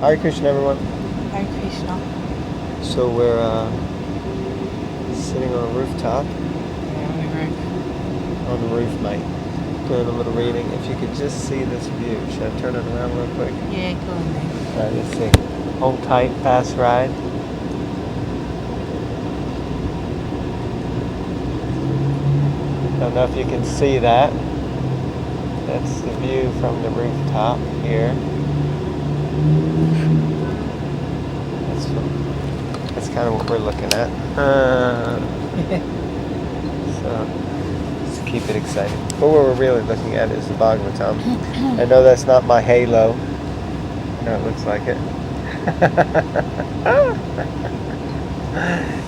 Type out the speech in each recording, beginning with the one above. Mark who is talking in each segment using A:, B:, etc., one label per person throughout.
A: Hare Krishna, everyone.
B: Hare Krishna.
A: So we're sitting on a rooftop.
B: Yeah, on the roof.
A: On the roof, mate. Doing a little reading. If you could just see this view. Should I turn it around real quick?
B: Yeah, go on then.
A: Alright, let's see. Hold tight, fast ride. Don't know if you can see that. That's the view from the rooftop here. That's kind of what we're looking at. So let's keep it exciting. But what we're really looking at is the Bhagavatam. I know that's not my halo. No, it looks like it.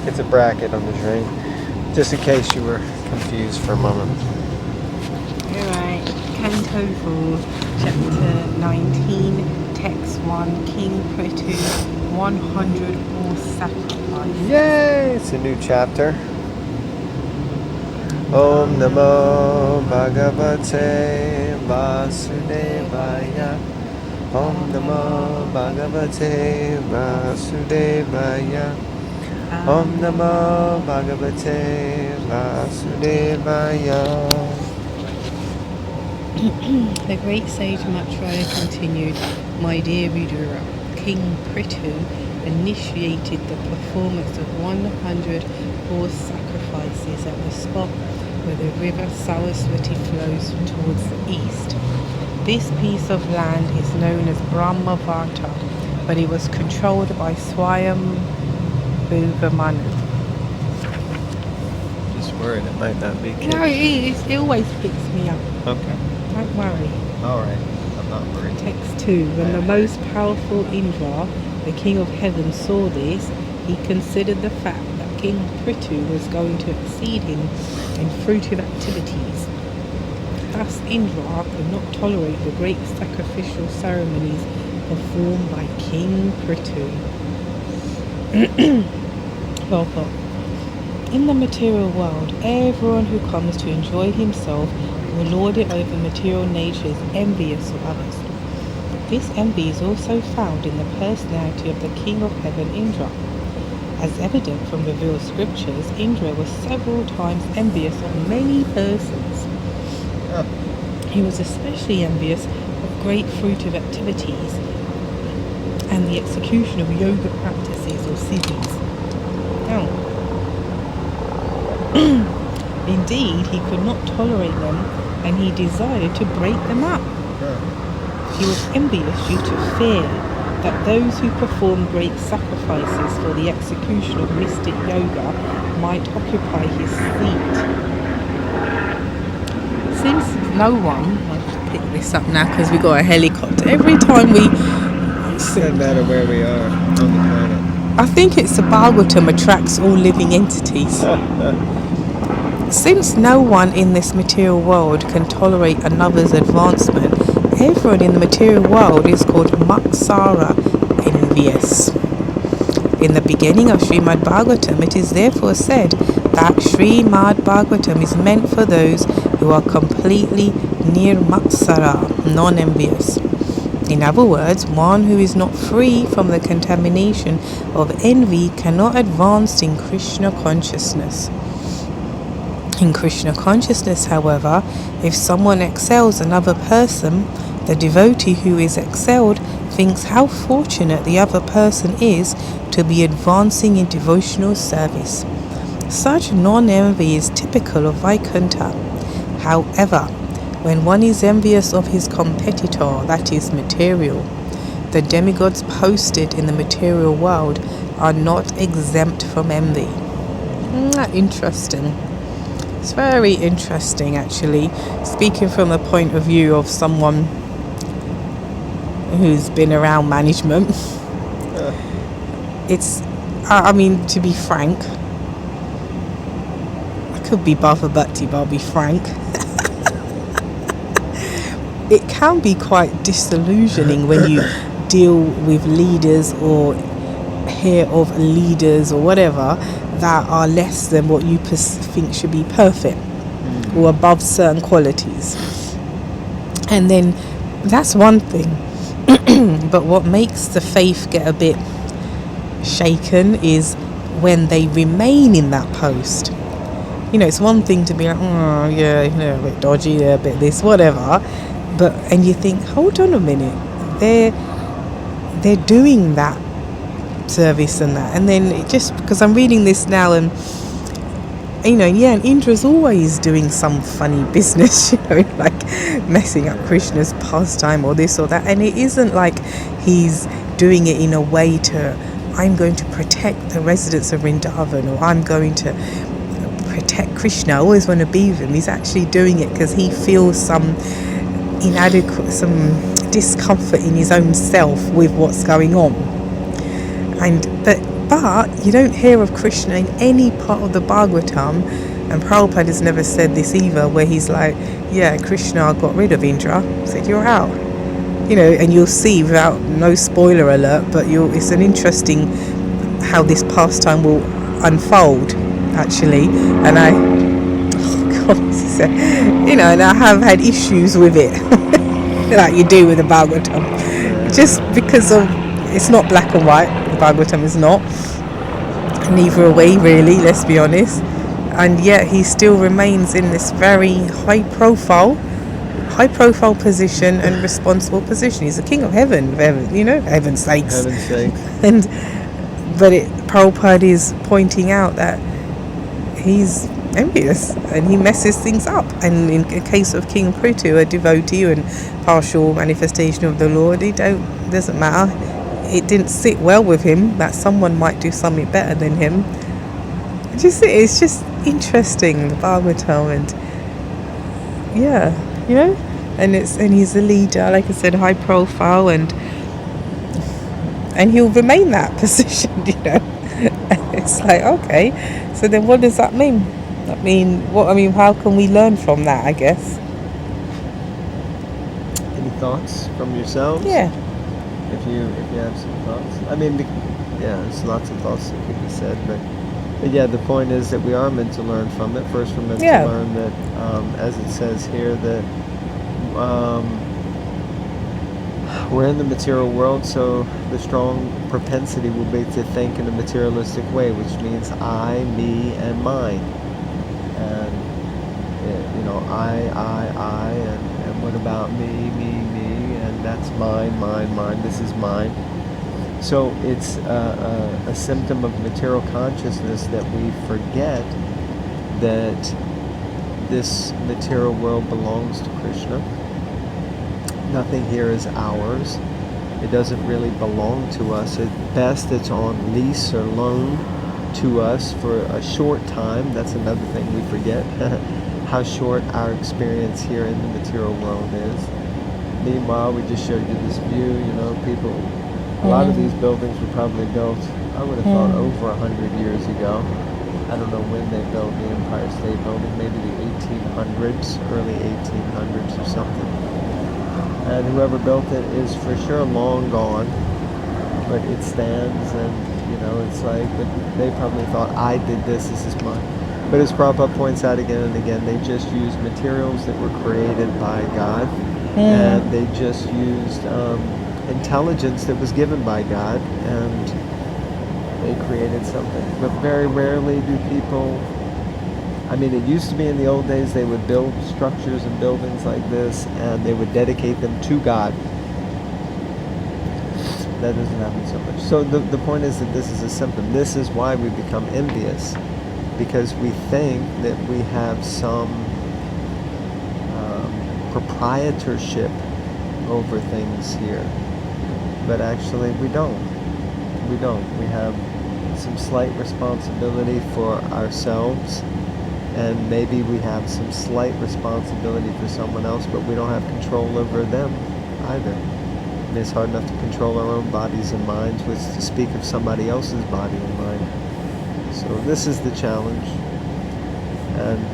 A: It's a bracket on the dream. Just in case you were confused for a moment.
B: Alright, Canto 4, Chapter 19, Text 1, King Prithu, 100 horse sacrifice.
A: Yay! It's a new chapter. Om Namo Bhagavate Vasudevaya. Om Namo Bhagavate Vasudevaya. Om Namo Bhagavate Vasudevaya.
B: The great sage Maitreya continued, My dear Vidura, King Prithu initiated the performance of 100 horse sacrifices at the spot where the river Saraswati flows towards the east. This piece of land is known as Brahmavata, but it was controlled by Swayambhuva.
A: Just worried it might not be
B: No, it is. It always picks me up.
A: Okay.
B: Don't worry.
A: Alright. I'm not worried.
B: Text 2. When the most powerful Indra, the king of heaven, saw this, he considered the fact that King Prithu was going to exceed him in fruitive activities. Thus Indra could not tolerate the great sacrificial ceremonies performed by King Prithu. Well put. In the material world, everyone who comes to enjoy himself will lord it over material nature is envious of others. This envy is also found in the personality of the King of Heaven, Indra. As evident from revealed scriptures, Indra was several times envious of many persons. He was especially envious of great fruitive activities and the execution of yoga practices or siddhis. Now, indeed, he could not tolerate them and he desired to break them up. He was envious due to fear that those who perform great sacrifices for the execution of mystic yoga might occupy his seat. Since no one, I'll just pick this up now because we got a helicopter. Every time we...
A: It doesn't matter where we are on the planet.
B: I think it's the Bhagavatam attracts all living entities. Since no one in this material world can tolerate another's advancement, everyone in the material world is called Matsara, envious. In the beginning of Srimad Bhagavatam, it is therefore said that Srimad Bhagavatam is meant for those who are completely nirmatsara, non-envious. In other words, one who is not free from the contamination of envy cannot advance in Krishna consciousness. In Krishna consciousness, however, if someone excels another person, the devotee who is excelled thinks how fortunate the other person is to be advancing in devotional service. Such non-envy is typical of Vaikuntha. However, when one is envious of his competitor, that is material, the demigods posted in the material world are not exempt from envy. Interesting. It's very interesting, actually, speaking from the point of view of someone who's been around management. It's, I mean, to be frank, I could be Bhava Bhakti, but I'll be frank. It can be quite disillusioning when you deal with leaders or hear of leaders or whatever that are less than what you think should be perfect or above certain qualities. And then that's one thing. But what makes the faith get a bit shaken is when they remain in that post. It's one thing to be like, oh yeah, a bit dodgy, yeah, a bit this, whatever. And you think, hold on a minute, they're doing that service and that, and then it just because I'm reading this now, and and Indra's always doing some funny business, like messing up Krishna's pastime or this or that, and it isn't like he's doing it in a way to, I'm going to protect the residents of Vrindavan, or I'm going to protect Krishna, I always want to be with him. He's actually doing it because he feels some discomfort in his own self with what's going on. But you don't hear of Krishna in any part of the Bhagavatam, and Prabhupada has never said this either, where he's like, yeah, Krishna got rid of Indra, said you're out. And you'll see, without no spoiler alert, but it's an interesting how this pastime will unfold, actually. And and I have had issues with it, like you do with the Bhagavatam, just because of it's not black and white. The Bhagavatam is not. Neither are we, really, let's be honest. And yet he still remains in this very high profile position and responsible position. He's the king of heaven, heaven's sakes.
A: Heaven's sakes.
B: But Prabhupada is pointing out that he's envious and he messes things up. And in the case of King Prithu, a devotee and partial manifestation of the Lord, doesn't matter. It didn't sit well with him that someone might do something better than him. It's just interesting, the Bhagavatam, and he's a leader, like I said, high profile, and he'll remain that position, It's like, okay, so then what does that mean? How can we learn from that, I guess?
A: Any thoughts from yourselves?
B: Yeah.
A: If you have some thoughts. There's lots of thoughts that could be said, but yeah, the point is that we are meant to learn from it. First, we're meant to learn that, as it says here, that we're in the material world, so the strong propensity will be to think in a materialistic way, which means I, me, and mine. And, I, and what about me, and that's mine, this is mine. So it's a symptom of material consciousness that we forget that this material world belongs to Krishna. Nothing here is ours. It doesn't really belong to us. At best, it's on lease or loan to us for a short time. That's another thing we forget, how short our experience here in the material world is. Meanwhile, we just showed you this view, people, a lot of these buildings were probably built, I would have thought, over 100 years ago. I don't know when they built the Empire State Building, maybe the 1800s, early 1800s or something. And whoever built it is for sure long gone, but it stands, and it's like, but they probably thought, I did this is mine. But as Prabhupada points out again and again, they just used materials that were created by God, and they just used intelligence that was given by God, and they created something. But very rarely do people, it used to be in the old days they would build structures and buildings like this, and they would dedicate them to God. That doesn't happen so much. So the point is that this is a symptom. This is why we become envious, because we think that we have some proprietorship over things here. But actually we don't. We have some slight responsibility for ourselves, and maybe we have some slight responsibility for someone else, but we don't have control over them either. And it's hard enough to control our own bodies and minds, which to speak of somebody else's body and mind. So this is the challenge. And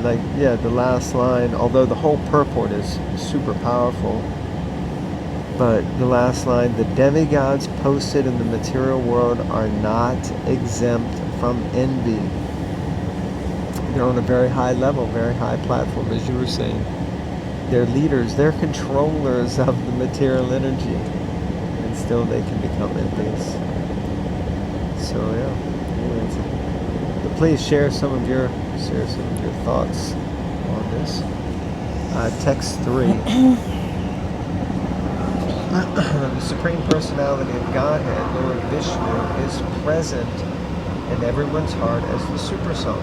A: the last line, although the whole purport is super powerful, but the last line, the demigods posted in the material world are not exempt from envy. They're on a very high level, very high platform, as you were saying. They're leaders, they're controllers of the material energy, and still they can become empties. So yeah, but please share some of your thoughts on this. Text 3. The Supreme Personality of Godhead, Lord Vishnu, is present in everyone's heart as the Supersoul,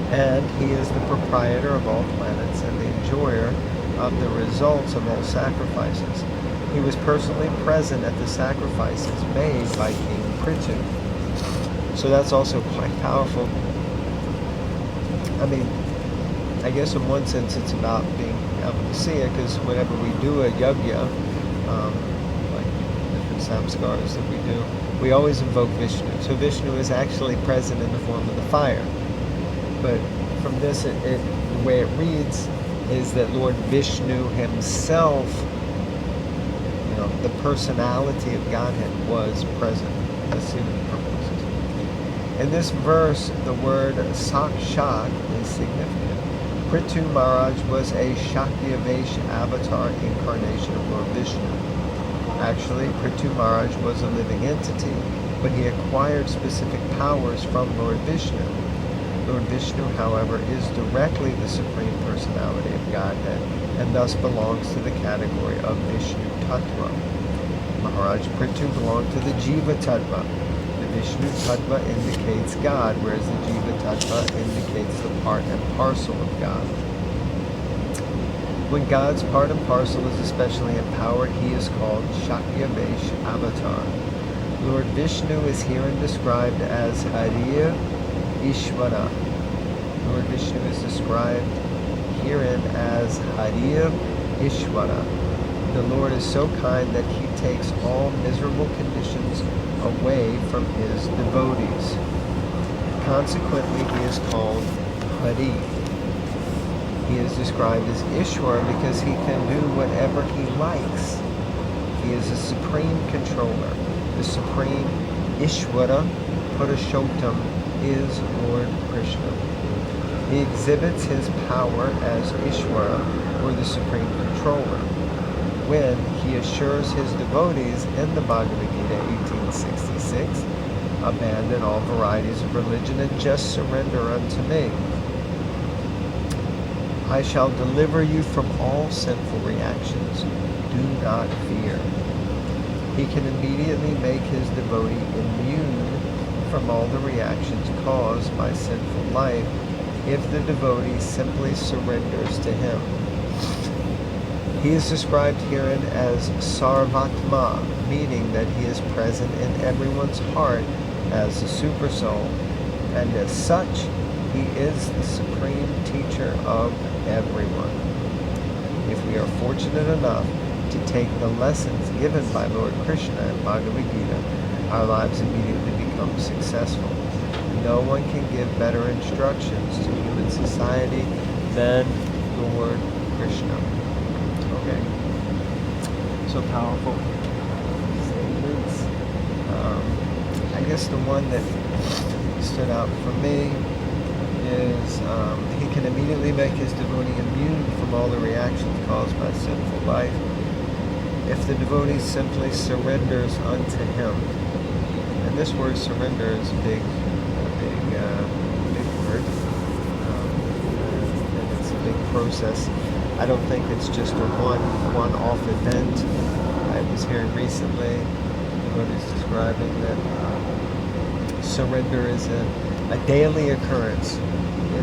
A: and he is the proprietor of all planets and the enjoyer of the results of all sacrifices. He was personally present at the sacrifices made by King Prithu. So that's also quite powerful. I mean, I guess in one sense it's about being able to see it, because whenever we do a yajna, like different samskars that we do, we always invoke Vishnu. So Vishnu is actually present in the form of the fire. But from this, the way it reads is that Lord Vishnu himself, the personality of Godhead, was present. Let's see the purposes. In this verse, the word sakshat is significant. Prithu Maharaj was a Shakyavesh avatar incarnation of Lord Vishnu. Actually, Prithu Maharaj was a living entity, but he acquired specific powers from Lord Vishnu. Lord Vishnu, however, is directly the Supreme Personality of Godhead, and thus belongs to the category of Vishnu Tattva. Maharaj Prithu belonged to the Jiva Tattva. The Vishnu Tattva indicates God, whereas the Jiva Tattva indicates the part and parcel of God. When God's part and parcel is especially empowered, he is called Shakyavesh Avatar. Lord Vishnu is herein described as Hare Ishvara. Lord Vishnu is described herein as Hare Ishvara. The Lord is so kind that he takes all miserable conditions away from his devotees. Consequently, he is called Hari. He is described as Ishwar because he can do whatever he likes. He is a supreme controller. The supreme Ishwara Purushottam is Lord Krishna. He exhibits his power as Ishwara, or the supreme controller, when he assures his devotees in the Bhagavad Gita 1866, abandon all varieties of religion and just surrender unto me. I shall deliver you from all sinful reactions. Do not fear. He can immediately make his devotee immune from all the reactions caused by sinful life if the devotee simply surrenders to him. He is described herein as Sarvatma, meaning that he is present in everyone's heart as the Supersoul, and as such, he is the supreme teacher of everyone. If we are fortunate enough to take the lessons given by Lord Krishna in Bhagavad Gita, our lives immediately become successful. No one can give better instructions to human society than Lord Krishna. Okay. So powerful statements. I guess the one that stood out for me is he can immediately make his devotee immune from all the reactions caused by sinful life if the devotee simply surrenders unto him. And this word surrender is a big word, and it's a big process. I don't think it's just a one-off event. I was hearing recently devotees describing that surrender is a daily occurrence.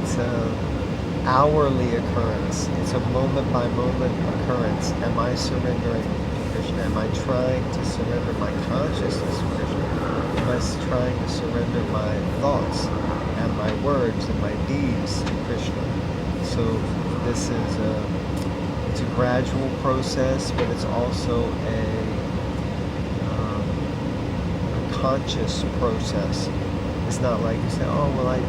A: It's an hourly occurrence. It's a moment-by-moment occurrence. Am I surrendering to Krishna? Am I trying to surrender my consciousness to Krishna? Am I trying to surrender my thoughts and my words and my deeds to Krishna? So this is it's a gradual process, but it's also a conscious process. It's not like you say, oh, well, I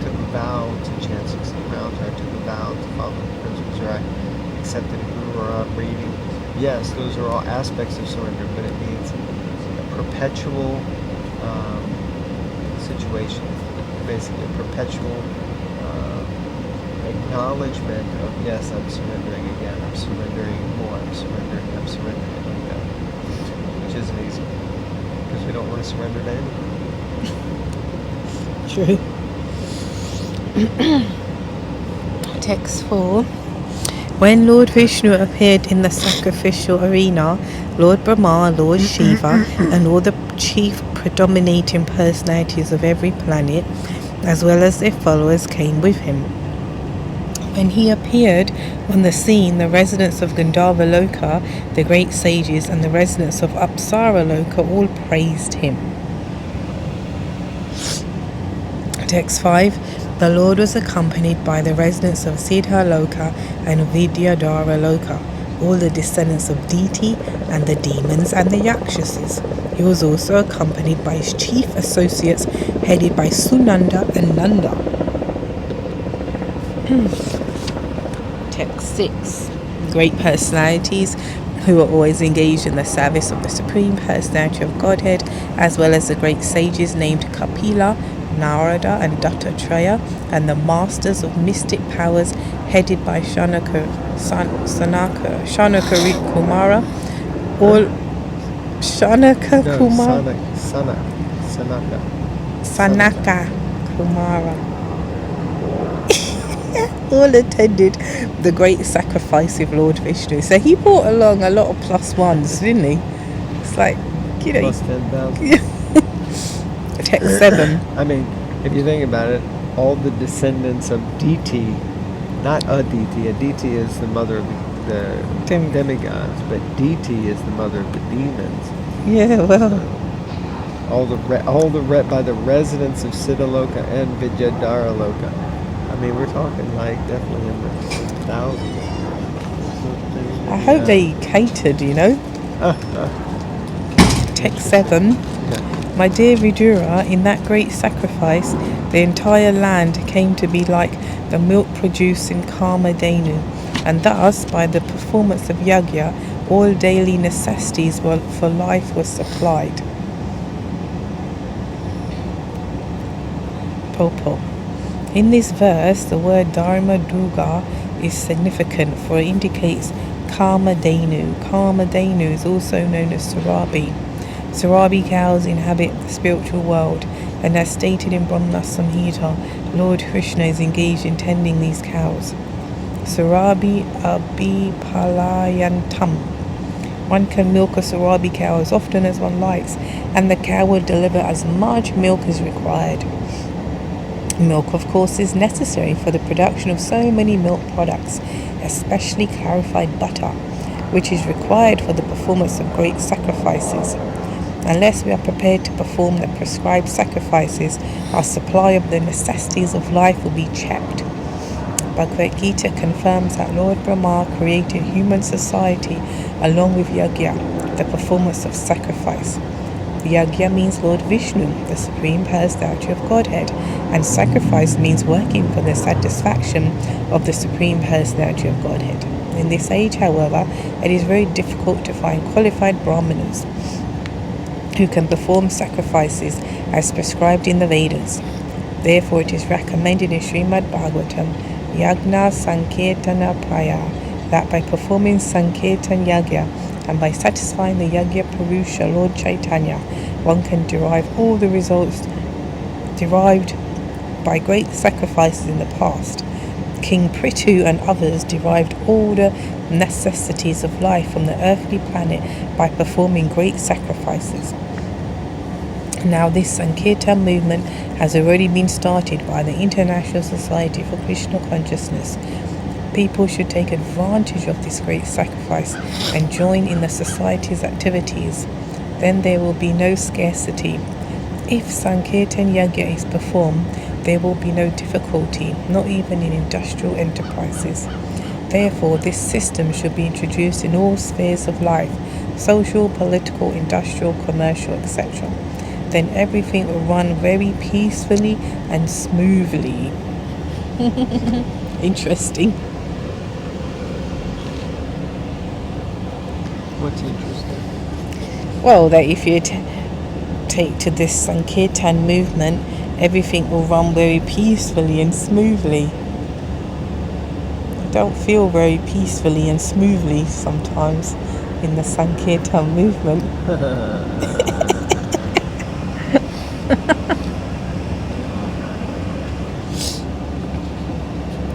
A: took a vow to chant 16 rounds, or I took a vow to follow the principles, or I accepted a guru, or I'm reading. Yes, those are all aspects of surrender, but it means a perpetual situation, basically a perpetual acknowledgement of, yes, I'm surrendering again, I'm surrendering more, I'm surrendering like that. Which isn't easy, because we don't want to surrender to anything.
B: True. Text 4. When Lord Vishnu appeared in the sacrificial arena, Lord Brahma, Lord Shiva, and all the chief predominating personalities of every planet, as well as their followers, came with him. When he appeared on the scene, the residents of Gandharva Loka, the great sages, and the residents of Apsara Loka all praised him. Text 5. The Lord was accompanied by the residents of Siddha Loka and Vidyadhara Loka, all the descendants of Diti and the demons and the Yakshasas. He was also accompanied by his chief associates, headed by Sunanda and Nanda. Text 6. Great personalities who are always engaged in the service of the Supreme Personality of Godhead, as well as the great sages named Kapila, Narada and Dattatreya, and the masters of mystic powers headed by Shanaka Kumara, all Sanaka Kumara, all attended the great sacrifice of Lord Vishnu. So he brought along a lot of plus ones, didn't he? It's like, you know,
A: plus 10,000.
B: Text 7.
A: I mean, if you think about it, all the descendants of Diti, not Aditi. Aditi is the mother of the demigods, but Diti is the mother of the demons.
B: Yeah, well,
A: by the residents of Siddhaloka and Vidyadhara Loka. I mean, we're talking like definitely in the thousands.
B: I hope they catered, you know. Text 7. My dear Vidura, in that great sacrifice, the entire land came to be like the milk-producing Kamadhenu, and thus, by the performance of yajna, all daily necessities for life were supplied. Purport. In this verse, the word Dharma Duga is significant, for it indicates Kamadhenu. Kamadhenu is also known as Surabi. Surabi cows inhabit the spiritual world, and as stated in Brahma Samhita, Lord Krishna is engaged in tending these cows. Surabi abhipalayantam. One can milk a Surabi cow as often as one likes, and the cow will deliver as much milk as required. Milk, of course, is necessary for the production of so many milk products, especially clarified butter, which is required for the performance of great sacrifices. Unless we are prepared to perform the prescribed sacrifices, our supply of the necessities of life will be checked. Bhagavad Gita confirms that Lord Brahma created human society along with yajna, the performance of sacrifice. Yajna means Lord Vishnu, the Supreme Personality of Godhead, and sacrifice means working for the satisfaction of the Supreme Personality of Godhead. In this age, however, it is very difficult to find qualified Brahmanas who can perform sacrifices as prescribed in the Vedas. Therefore, it is recommended in Srimad Bhagavatam, Yagna Sankirtana Praya, that by performing Sankirtan Yagya and by satisfying the Yagya Purusha Lord Chaitanya, one can derive all the results derived by great sacrifices in the past. King Prithu and others derived all the necessities of life from the earthly planet by performing great sacrifices. Now this Sankirtan movement has already been started by the International Society for Krishna Consciousness. People should take advantage of this great sacrifice and join in the society's activities. Then there will be no scarcity. If Sankirtan Yajna is performed, there will be no difficulty, not even in industrial enterprises. Therefore, this system should be introduced in all spheres of life, social, political, industrial, commercial, etc. Then everything will run very peacefully and smoothly. Interesting.
A: What's interesting?
B: Well, that if you take to this Sankirtan movement, everything will run very peacefully and smoothly. don't feel very peacefully and smoothly sometimes in the Sankirtan movement.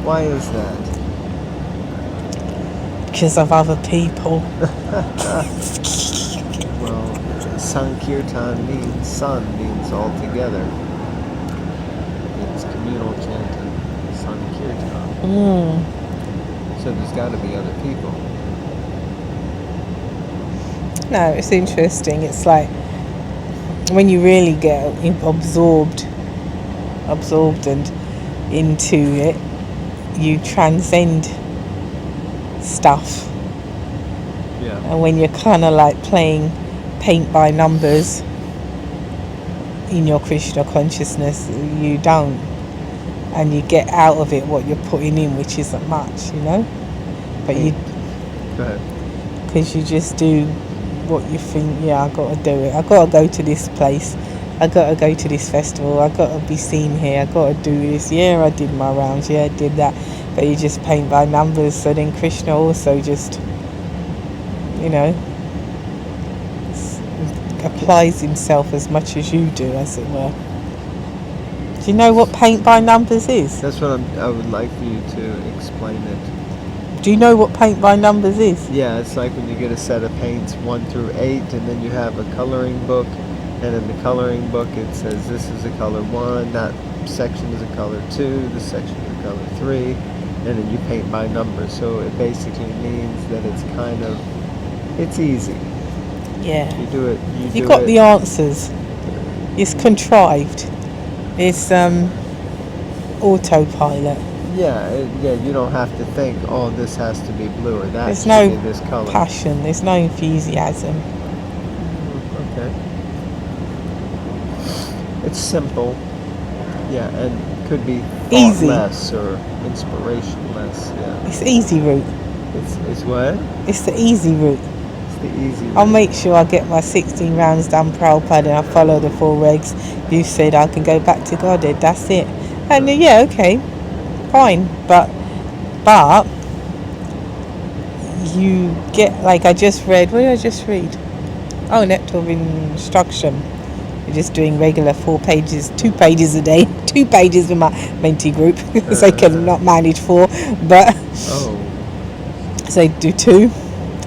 A: Why is that?
B: Because of other people.
A: Well, Sankirtan means sun means all together. It's communal chanting, Sankirtan. So there's got to be other people.
B: No, it's interesting. It's like when you really get absorbed and into it, you transcend stuff.
A: Yeah.
B: And when you're kind of like playing paint by numbers in your Krishna consciousness, you don't, and you get out of it what you're putting in, which isn't much, you know. But you,
A: Go ahead.
B: because you just do what you think. Yeah, I got to do it. I got to go to this place. I got to go to this festival. I got to be seen here. I got to do this. Yeah, I did my rounds. Yeah, I did that. But you just paint by numbers. So then Krishna also just, you know, applies himself as much as you do, as it were. Do you know what paint by numbers is?
A: That's what I would like for you to explain it.
B: Do you know what paint by numbers is?
A: Yeah, it's like when you get a set of paints 1 through 8, and then you have a coloring book, and in the coloring book it says this is a color 1, that section is a color 2, this section is a color 3, and then you paint by numbers. So it basically means that it's kind of, it's easy.
B: Yeah.
A: You do it.
B: You got the answers. It's contrived. It's autopilot.
A: Yeah, you don't have to think, oh, this has to be blue or that
B: There's
A: should
B: no
A: be this color.
B: passion. There's no enthusiasm.
A: Okay. It's simple. Yeah, and could be
B: Easy.
A: thoughtless or inspirationless. Yeah.
B: It's the easy route.
A: It's what?
B: It's the easy route.
A: It's the easy route.
B: I'll make sure I get my 16 rounds done, Prabhupada, and I follow the 4 regs. You said I can go back to Godhead. That's it. And yeah, okay, fine. But you get, like I just read. What did I just read? Oh, Nectar of Instruction. You're just doing regular 4 pages, 2 pages a day, 2 pages with my mentee group. So I can not manage 4, but so do 2.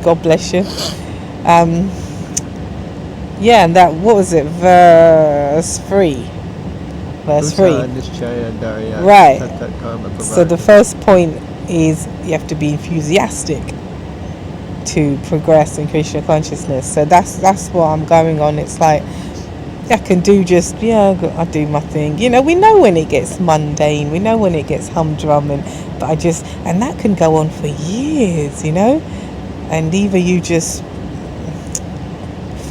B: God bless you. Yeah, and that, what was it? Verse 3. Right. So the first point is you have to be enthusiastic to progress in Krishna consciousness. So that's what I'm going on. It's like I can do just, I do my thing. You know, we know when it gets mundane. We know when it gets humdrum, and that can go on for years, you know. And either you just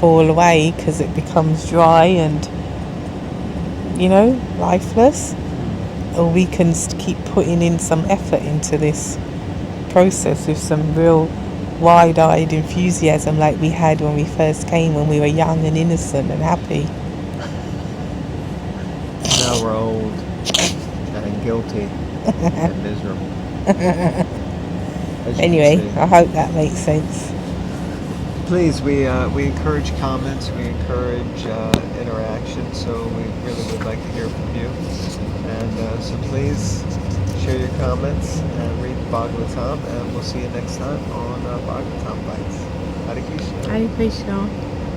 B: fall away because it becomes dry and, you know, lifeless, or we can keep putting in some effort into this process with some real wide-eyed enthusiasm like we had when we first came, when we were young and innocent and happy.
A: Now we're old and guilty and miserable.
B: Anyway, I hope that makes sense.
A: Please, we encourage comments, we encourage interaction, so we really would like to hear from you. And so please share your comments and read Bhagavatam, and we'll see you next time on Bhagavatam Bites. Hare Krishna.
B: Hare Krishna.